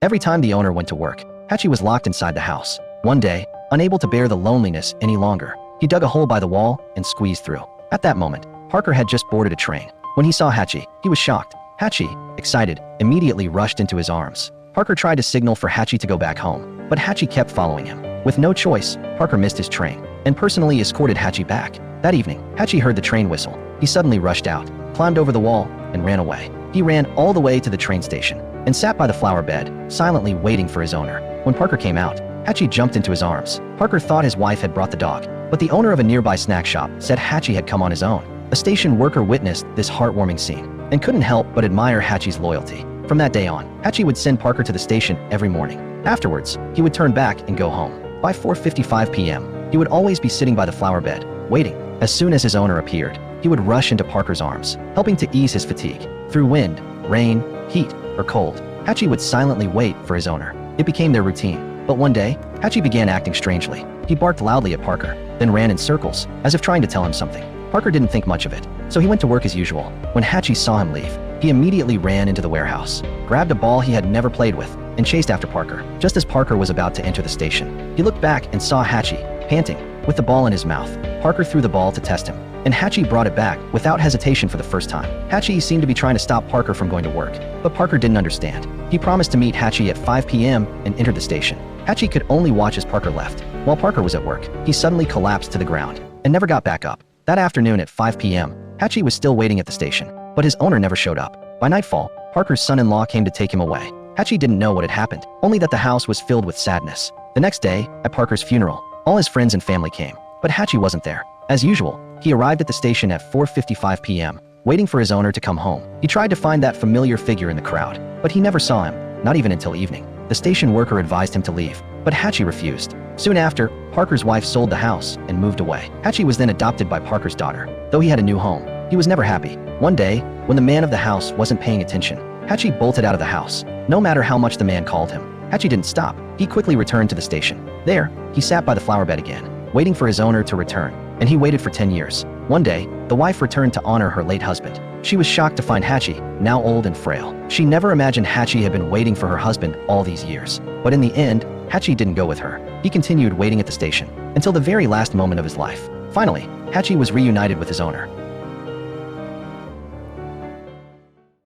Every time the owner went to work, Hachi was locked inside the house. One day, unable to bear the loneliness any longer, he dug a hole by the wall and squeezed through. At that moment, Parker had just boarded a train. When he saw Hachi, he was shocked. Hachi, excited, immediately rushed into his arms. Parker tried to signal for Hachi to go back home, but Hachi kept following him. With no choice, Parker missed his train and personally escorted Hachi back. That evening, Hachi heard the train whistle. He suddenly rushed out, climbed over the wall, and ran away. He ran all the way to the train station and sat by the flower bed, silently waiting for his owner. When Parker came out, Hachi jumped into his arms. Parker thought his wife had brought the dog, but the owner of a nearby snack shop said Hachi had come on his own. A station worker witnessed this heartwarming scene and couldn't help but admire Hachi's loyalty. From that day on, Hachi would send Parker to the station every morning. Afterwards, he would turn back and go home. By 4:55 p.m., he would always be sitting by the flower bed, waiting. As soon as his owner appeared, he would rush into Parker's arms, helping to ease his fatigue. Through wind, rain, heat, or cold, Hachi would silently wait for his owner. It became their routine. But one day, Hachi began acting strangely. He barked loudly at Parker, then ran in circles, as if trying to tell him something. Parker didn't think much of it, so he went to work as usual. When Hachi saw him leave, he immediately ran into the warehouse, grabbed a ball he had never played with, and chased after Parker. Just as Parker was about to enter the station, he looked back and saw Hachi, panting, with the ball in his mouth. Parker threw the ball to test him, and Hachi brought it back without hesitation for the first time. Hachi seemed to be trying to stop Parker from going to work, but Parker didn't understand. He promised to meet Hachi at 5 p.m. and entered the station. Hachi could only watch as Parker left. While Parker was at work, he suddenly collapsed to the ground and never got back up. That afternoon at 5 p.m., Hachi was still waiting at the station, but his owner never showed up. By nightfall, Parker's son-in-law came to take him away. Hachi didn't know what had happened, only that the house was filled with sadness. The next day, at Parker's funeral, all his friends and family came, but Hachi wasn't there. As usual, he arrived at the station at 4:55 p.m., waiting for his owner to come home. He tried to find that familiar figure in the crowd, but he never saw him, not even until evening. The station worker advised him to leave, but Hachi refused. Soon after, Parker's wife sold the house and moved away. Hachi was then adopted by Parker's daughter. Though he had a new home, he was never happy. One day, when the man of the house wasn't paying attention, Hachi bolted out of the house. No matter how much the man called him, Hachi didn't stop. He quickly returned to the station. There, he sat by the flower bed again, waiting for his owner to return, and he waited for 10 years. One day, the wife returned to honor her late husband. She was shocked to find Hachi, now old and frail. She never imagined Hachi had been waiting for her husband all these years. But in the end, Hachi didn't go with her. He continued waiting at the station until the very last moment of his life. Finally, Hachi was reunited with his owner.